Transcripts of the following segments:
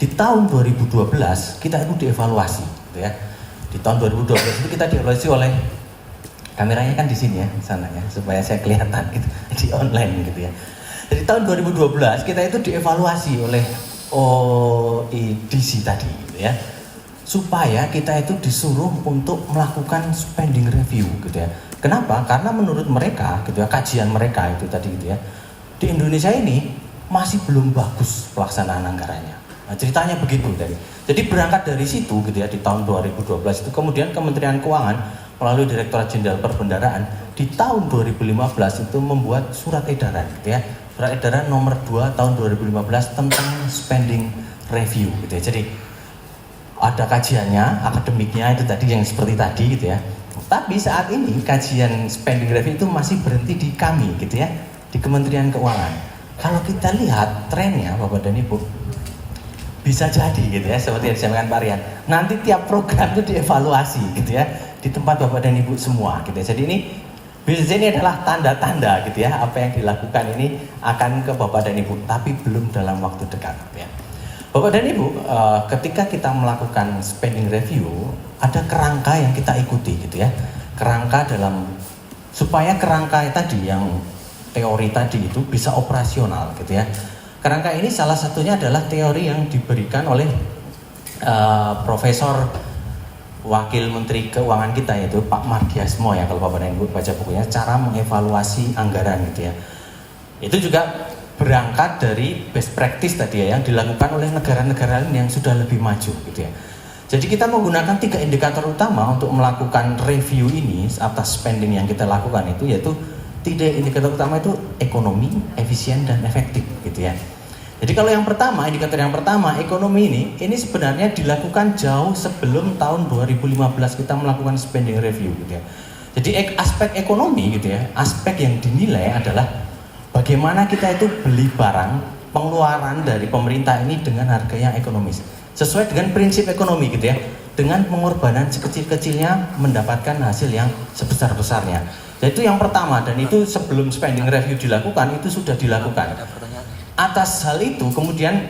Di tahun 2012 kita itu dievaluasi, gitu ya. Di tahun 2012 itu kita dievaluasi oleh, kameranya kan di sini ya, sana ya, supaya saya kelihatan gitu di online gitu ya. Jadi tahun 2012 kita itu dievaluasi oleh OEDC tadi, gitu ya, supaya kita itu disuruh untuk melakukan spending review, gitu ya. Kenapa? Karena menurut mereka, gitu ya, kajian mereka itu tadi, gitu ya, di Indonesia ini masih belum bagus pelaksanaan anggarannya. Nah, ceritanya begitu tadi. Jadi berangkat dari situ, gitu ya, di tahun 2012 itu kemudian Kementerian Keuangan melalui Direktorat Jenderal Perbendaharaan di tahun 2015 itu membuat surat edaran, gitu ya, surat edaran nomor 2 tahun 2015 tentang spending review, gitu ya. Jadi ada kajiannya, akademiknya itu tadi yang seperti tadi, gitu ya. Tapi saat ini kajian spending review itu masih berhenti di kami, gitu ya, di Kementerian Keuangan. Kalau kita lihat trennya, Bapak dan Ibu, bisa jadi, gitu ya, seperti yang disampaikan Pak Rian, nanti tiap program itu dievaluasi, gitu ya, di tempat Bapak dan Ibu semua, gitu ya. Jadi ini adalah tanda-tanda, gitu ya, apa yang dilakukan ini akan ke Bapak dan Ibu, tapi belum dalam waktu dekat, gitu ya. Bapak dan Ibu, ketika kita melakukan spending review, ada kerangka yang kita ikuti, gitu ya, kerangka supaya kerangka tadi yang teori tadi itu bisa operasional, gitu ya. Kerangka ini salah satunya adalah teori yang diberikan oleh Profesor Wakil Menteri Keuangan kita, yaitu Pak Mardiasmo ya, kalau Bapak dan Ibu baca bukunya, cara mengevaluasi anggaran, gitu ya. Itu juga berangkat dari best practice tadi ya, yang dilakukan oleh negara-negara yang sudah lebih maju, gitu ya. Jadi kita menggunakan 3 indikator utama untuk melakukan review ini atas spending yang kita lakukan itu, yaitu 3 indikator utama itu ekonomi, efisien, dan efektif, gitu ya. Jadi kalau yang pertama, indikator yang pertama, ekonomi ini sebenarnya dilakukan jauh sebelum tahun 2015 kita melakukan spending review, gitu ya. Jadi aspek ekonomi, gitu ya, aspek yang dinilai adalah bagaimana kita itu beli barang, pengeluaran dari pemerintah ini dengan harga yang ekonomis, sesuai dengan prinsip ekonomi, gitu ya, dengan pengorbanan sekecil-kecilnya mendapatkan hasil yang sebesar-besarnya. Jadi itu yang pertama, dan itu sebelum spending review dilakukan, itu sudah dilakukan. Atas hal itu kemudian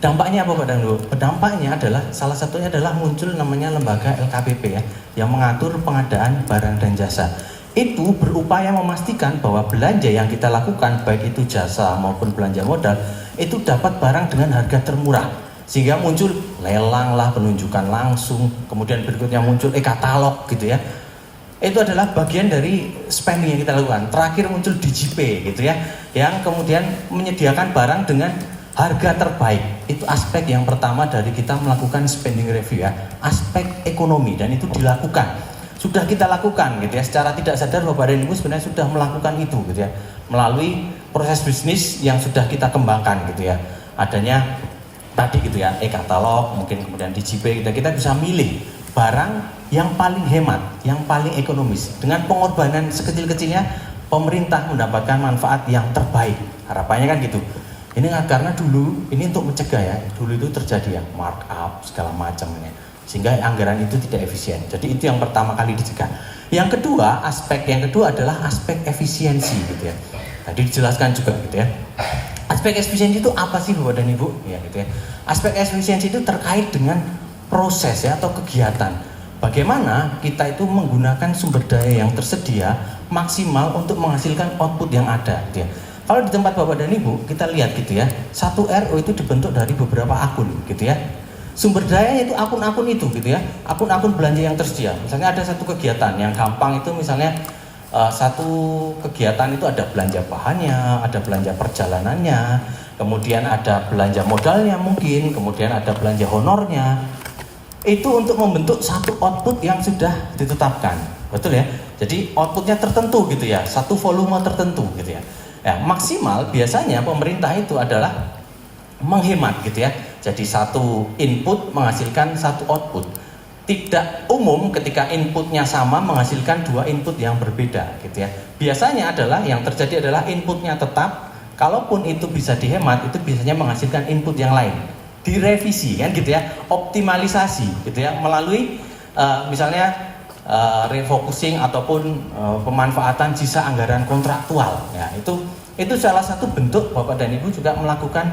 dampaknya apa Pak Dangdo? Dampaknya adalah, salah satunya adalah muncul namanya lembaga LKPP ya, yang mengatur pengadaan barang dan jasa. Itu berupaya memastikan bahwa belanja yang kita lakukan, baik itu jasa maupun belanja modal, itu dapat barang dengan harga termurah. Sehingga muncul lelang lah, penunjukan langsung, kemudian berikutnya muncul e-katalog, gitu ya. Itu adalah bagian dari spending yang kita lakukan. Terakhir muncul DJP, gitu ya, yang kemudian menyediakan barang dengan harga terbaik. Itu aspek yang pertama dari kita melakukan spending review ya, aspek ekonomi, dan itu dilakukan. Sudah kita lakukan, gitu ya, secara tidak sadar Bapak dan Ibu sebenarnya sudah melakukan itu, gitu ya, melalui proses bisnis yang sudah kita kembangkan, gitu ya. Adanya tadi, gitu ya, e-katalog, mungkin kemudian DJP, kita bisa milih barang yang paling hemat, yang paling ekonomis, dengan pengorbanan sekecil-kecilnya pemerintah mendapatkan manfaat yang terbaik. Harapannya kan gitu. Ini karena dulu, ini untuk mencegah ya, dulu itu terjadi ya markup segala macamnya, sehingga anggaran itu tidak efisien. Jadi itu yang pertama kali dicegah. Yang kedua, aspek yang kedua adalah aspek efisiensi, gitu ya. Tadi dijelaskan juga, gitu ya. Aspek efisiensi itu apa sih Bapak dan Ibu? Ya, gitu ya. Aspek efisiensi itu terkait dengan proses ya, atau kegiatan. Bagaimana kita itu menggunakan sumber daya yang tersedia maksimal untuk menghasilkan output yang ada, gitu ya. Kalau di tempat Bapak dan Ibu kita lihat, gitu ya, satu RO itu dibentuk dari beberapa akun, gitu ya. Sumber daya itu akun-akun itu, gitu ya, akun-akun belanja yang tersedia. Misalnya ada satu kegiatan yang gampang itu, misalnya satu kegiatan itu ada belanja bahannya, ada belanja perjalanannya, kemudian ada belanja modalnya mungkin, kemudian ada belanja honornya. Itu untuk membentuk satu output yang sudah ditetapkan, betul ya. Jadi outputnya tertentu, gitu ya, satu volume tertentu, gitu ya. Ya, maksimal biasanya pemerintah itu adalah menghemat, gitu ya. Jadi satu input menghasilkan satu output. Tidak umum ketika inputnya sama menghasilkan 2 input yang berbeda, gitu ya. Biasanya adalah yang terjadi adalah inputnya tetap, kalaupun itu bisa dihemat, itu biasanya menghasilkan input yang lain. Direvisi kan, gitu ya, optimalisasi, gitu ya, melalui misalnya refocusing ataupun pemanfaatan sisa anggaran kontraktual ya. Itu salah satu bentuk Bapak dan Ibu juga melakukan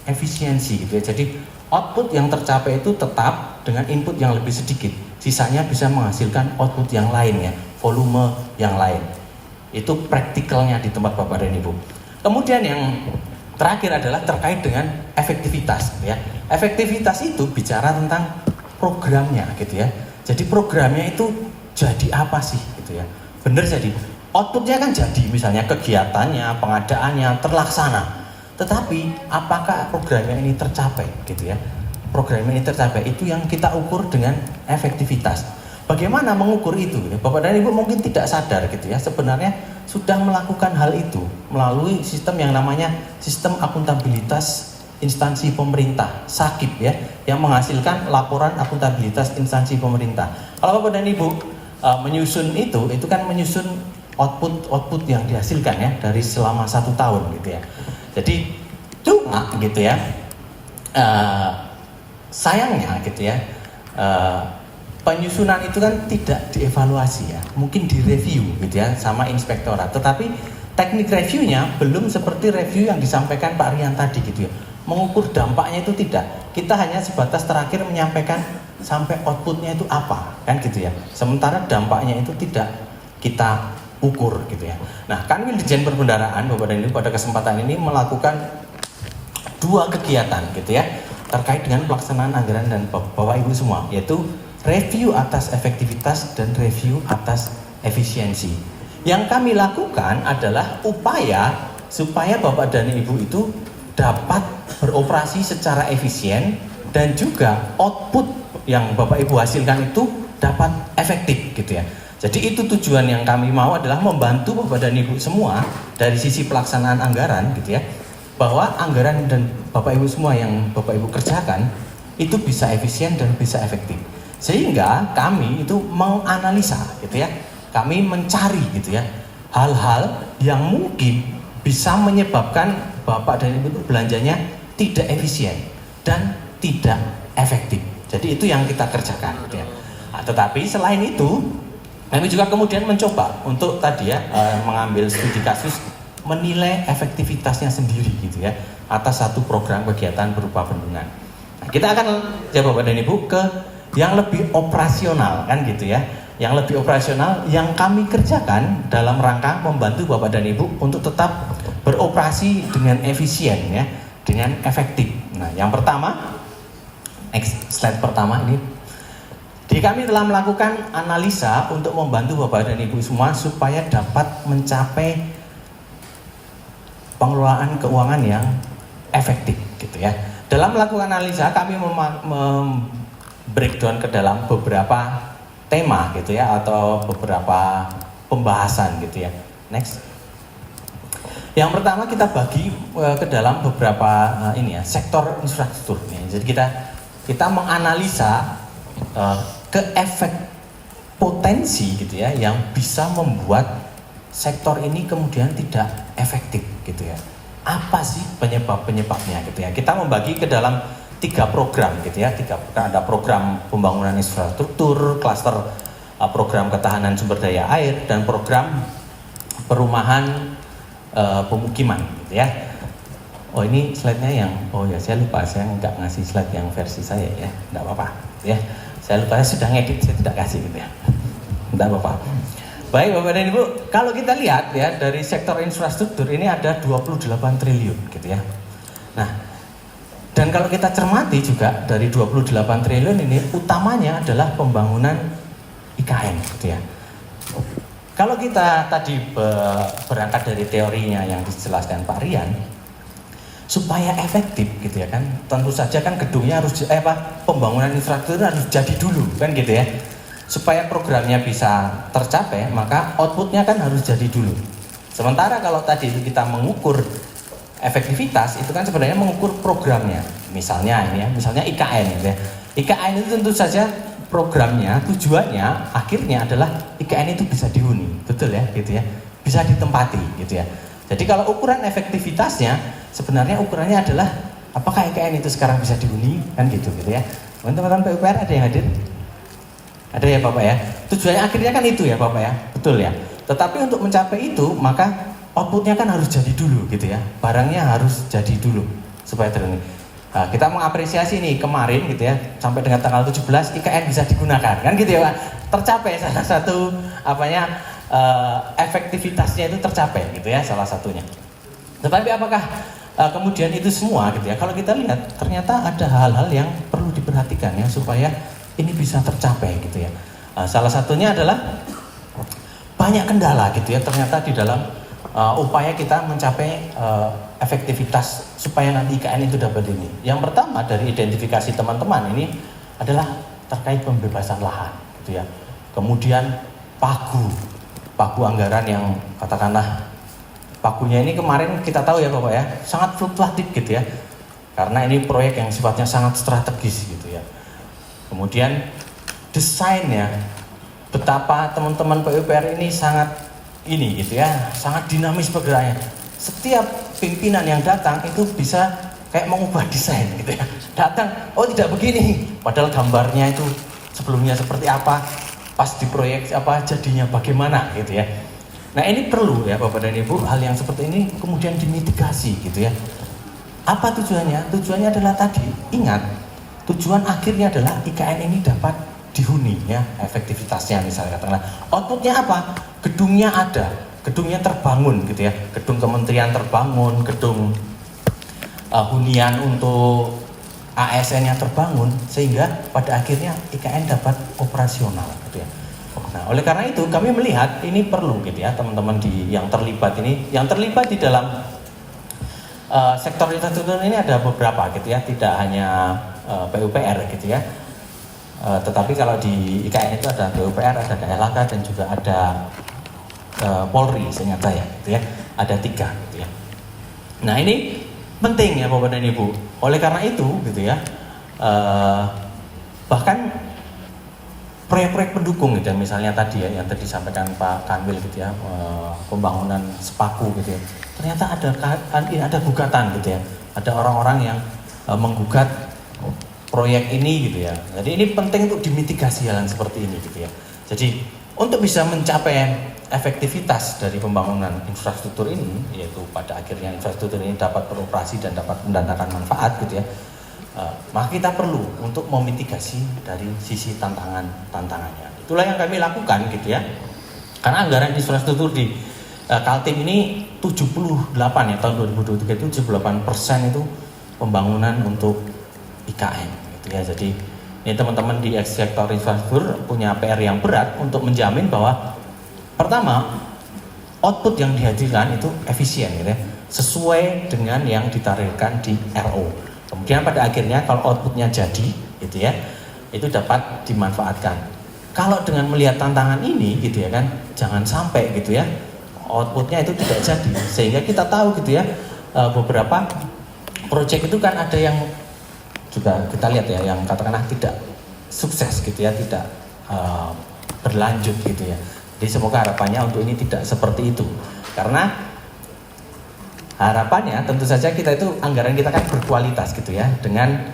efisiensi, gitu ya. Jadi output yang tercapai itu tetap dengan input yang lebih sedikit, sisanya bisa menghasilkan output yang lain ya, volume yang lain. Itu praktikalnya di tempat Bapak dan Ibu. Kemudian yang terakhir adalah terkait dengan efektivitas ya. Efektivitas itu bicara tentang programnya gitu ya. Jadi programnya itu jadi apa sih gitu ya. Bener, jadi outputnya kan jadi, misalnya kegiatannya, pengadaannya terlaksana. Tetapi apakah programnya ini tercapai gitu ya. Programnya ini tercapai, itu yang kita ukur dengan efektivitas. Bagaimana mengukur itu? Bapak dan Ibu mungkin tidak sadar gitu ya, sebenarnya sudah melakukan hal itu melalui sistem yang namanya Sistem Akuntabilitas Instansi Pemerintah, SAKIP ya, yang menghasilkan laporan akuntabilitas instansi pemerintah. Kalau Bapak dan Ibu menyusun itu kan menyusun output yang dihasilkan ya dari selama 1 tahun gitu ya. Jadi cuma gitu ya, sayangnya gitu ya, penyusunan itu kan tidak dievaluasi ya, mungkin direview gitu ya sama inspektorat, tetapi teknik reviewnya belum seperti review yang disampaikan Pak Rian tadi gitu ya. Mengukur dampaknya itu tidak, kita hanya sebatas terakhir menyampaikan sampai outputnya itu apa kan gitu ya, sementara dampaknya itu tidak kita ukur gitu ya. Nah, Kanwil Ditjen Perbendaharaan Bapak dan Ibu pada kesempatan ini melakukan 2 kegiatan gitu ya terkait dengan pelaksanaan anggaran dan Bapak Ibu semua, yaitu review atas efektivitas dan review atas efisiensi. Yang kami lakukan adalah upaya supaya Bapak dan Ibu itu dapat beroperasi secara efisien dan juga output yang Bapak Ibu hasilkan itu dapat efektif gitu ya. Jadi itu tujuan yang kami mau, adalah membantu Bapak dan Ibu semua dari sisi pelaksanaan anggaran gitu ya, bahwa anggaran dan Bapak Ibu semua yang Bapak Ibu kerjakan itu bisa efisien dan bisa efektif. Sehingga kami itu mau analisa gitu ya, kami mencari gitu ya hal-hal yang mungkin bisa menyebabkan Bapak dan Ibu itu belanjanya tidak efisien dan tidak efektif. Jadi itu yang kita kerjakan gitu ya. Nah, tetapi selain itu kami juga kemudian mencoba untuk tadi ya mengambil studi kasus menilai efektivitasnya sendiri gitu ya atas satu program kegiatan berupa bendungan. Nah, kita akan ya Bapak dan Ibu ke yang lebih operasional kan gitu ya, yang lebih operasional yang kami kerjakan dalam rangka membantu Bapak dan Ibu untuk tetap beroperasi dengan efisien ya, dengan efektif. Nah, yang pertama, next slide pertama ini, di kami telah melakukan analisa untuk membantu Bapak dan Ibu semua supaya dapat mencapai pengelolaan keuangan yang efektif gitu ya. Dalam melakukan analisa kami breakdown ke dalam beberapa tema gitu ya, atau beberapa pembahasan gitu ya. Next. Yang pertama kita bagi ke dalam beberapa sektor infrastruktur nih. Jadi kita menganalisa potensi gitu ya yang bisa membuat sektor ini kemudian tidak efektif gitu ya. Apa sih penyebabnya gitu ya. Kita membagi ke dalam 3 program gitu ya, ada program pembangunan infrastruktur, klaster program ketahanan sumber daya air, dan program perumahan pemukiman gitu ya. Oh ini slide-nya yang, oh ya saya lupa, saya nggak ngasih slide yang versi saya ya, nggak apa-apa ya. Saya lupa, saya sudah ngedit, saya tidak kasih gitu ya, nggak apa-apa. Baik Bapak dan Ibu, kalau kita lihat ya dari sektor infrastruktur ini ada 28 triliun gitu ya. Nah, dan kalau kita cermati juga dari 28 triliun ini utamanya adalah pembangunan IKN gitu ya. Kalau kita tadi berangkat dari teorinya yang dijelaskan Pak Rian, supaya efektif gitu ya kan, tentu saja kan gedungnya harus pembangunan infrastruktur harus jadi dulu kan gitu ya. Supaya programnya bisa tercapai, maka outputnya kan harus jadi dulu. Sementara kalau tadi itu kita mengukur efektivitas, itu kan sebenarnya mengukur programnya. Misalnya ini ya, misalnya IKN gitu ya. IKN itu tentu saja programnya, tujuannya akhirnya adalah IKN itu bisa dihuni, betul ya gitu ya, bisa ditempati gitu ya. Jadi kalau ukuran efektivitasnya sebenarnya ukurannya adalah apakah IKN itu sekarang bisa dihuni kan gitu ya. Teman-teman PUPR ada yang hadir? Ada ya Bapak ya. Tujuannya akhirnya kan itu ya Bapak ya, betul ya. Tetapi untuk mencapai itu maka outputnya kan harus jadi dulu gitu ya, barangnya harus jadi dulu supaya terpenuhi. Nah, kita mengapresiasi nih kemarin gitu ya, sampai dengan tanggal 17 IKN bisa digunakan, kan gitu ya Pak. Tercapai salah satu efektivitasnya itu tercapai gitu ya, salah satunya. Tetapi apakah kemudian itu semua gitu ya? Kalau kita lihat ternyata ada hal-hal yang perlu diperhatikan ya supaya ini bisa tercapai gitu ya. Salah satunya adalah banyak kendala gitu ya ternyata di dalam upaya kita mencapai efektivitas supaya nanti IKN itu dapat ini. Yang pertama dari identifikasi teman-teman ini adalah terkait pembebasan lahan gitu ya. Kemudian pagu anggaran yang katakanlah pagunya ini kemarin kita tahu ya Bapak ya, sangat fluktuatif gitu ya. Karena ini proyek yang sifatnya sangat strategis gitu ya. Kemudian desainnya, betapa teman-teman PUPR ini sangat ini gitu ya, sangat dinamis bergeraknya. Setiap pimpinan yang datang itu bisa kayak mengubah desain gitu ya. Datang, oh tidak begini, padahal gambarnya itu sebelumnya seperti apa, pas di proyek apa jadinya bagaimana gitu ya. Nah ini perlu ya Bapak dan Ibu, hal yang seperti ini kemudian dimitigasi gitu ya. Apa tujuannya? Tujuannya adalah tadi, ingat, tujuan akhirnya adalah IKN ini dapat dihuni ya, efektivitasnya misalnya katakanlah. Outputnya apa? Gedungnya ada, gedungnya terbangun gitu ya, gedung kementerian terbangun, gedung hunian untuk ASN-nya terbangun, sehingga pada akhirnya IKN dapat operasional gitu ya. Nah, oleh karena itu kami melihat ini perlu gitu ya teman-teman yang terlibat di dalam sektor infrastruktur ini ada beberapa gitu ya, tidak hanya PUPR gitu ya. Tetapi kalau di IKN itu ada PUPR, ada KLHK dan juga ada Polri seingat saya gitu ya. Ada 3 gitu ya. Nah, ini penting ya Bapak dan Ibu. Oleh karena itu gitu ya. Bahkan proyek-proyek pendukung gitu ya, misalnya tadi ya yang tadi disampaikan Pak Kanwil gitu ya, pembangunan sepaku gitu ya. Ternyata ada gugatan gitu ya. Ada orang-orang yang menggugat proyek ini gitu ya. Jadi ini penting untuk dimitigasi hal yang seperti ini gitu ya. Jadi untuk bisa mencapai efektivitas dari pembangunan infrastruktur ini, yaitu pada akhirnya infrastruktur ini dapat beroperasi dan dapat mendatangkan manfaat gitu ya, maka kita perlu untuk memitigasi dari sisi tantangannya. Itulah yang kami lakukan gitu ya. Karena anggaran infrastruktur di Kaltim ini 78 ya, tahun 2023 itu 78% itu pembangunan untuk IKN gitu ya. Jadi ini teman-teman di sektor infrastruktur punya PR yang berat untuk menjamin bahwa pertama output yang dihadirkan itu efisien gitu ya, sesuai dengan yang ditargetkan di RO. Kemudian pada akhirnya kalau outputnya jadi gitu ya, itu dapat dimanfaatkan. Kalau dengan melihat tantangan ini gitu ya kan, jangan sampai gitu ya outputnya itu tidak jadi, sehingga kita tahu gitu ya beberapa proyek itu kan ada yang juga kita lihat ya yang katakanlah tidak sukses gitu ya, tidak berlanjut gitu ya. Jadi semoga harapannya untuk ini tidak seperti itu, karena harapannya tentu saja kita itu anggaran kita kan berkualitas gitu ya, dengan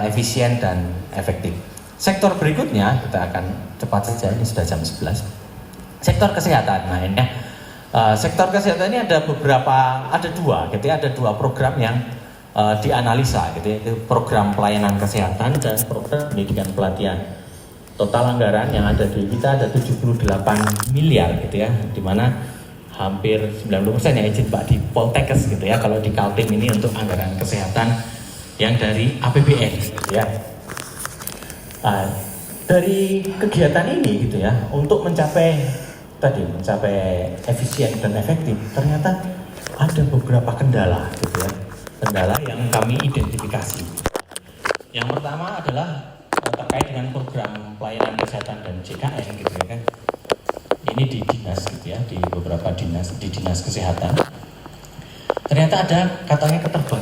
efisien dan efektif. Sektor berikutnya kita akan cepat saja, ini sudah jam 11. Sektor kesehatan. Nah ini sektor kesehatan ini ada dua gitu ya, ada 2 program yang dianalisa gitu ya, itu program pelayanan kesehatan dan program pendidikan pelatihan. Total anggaran yang ada di kita ada 78 miliar gitu ya, dimana hampir 90% yang izin Pak di Poltekkes gitu ya, kalau di Kaltim ini untuk anggaran kesehatan yang dari APBN gitu ya. Dari kegiatan ini gitu ya, untuk mencapai efisien dan efektif, ternyata ada beberapa kendala gitu ya, kendala yang kami identifikasi. Yang pertama adalah terkait dengan program pelayanan kesehatan dan JKN gitu ya kan. Ini di dinas gitu ya, di beberapa dinas kesehatan. Ternyata ada katanya keterbatasan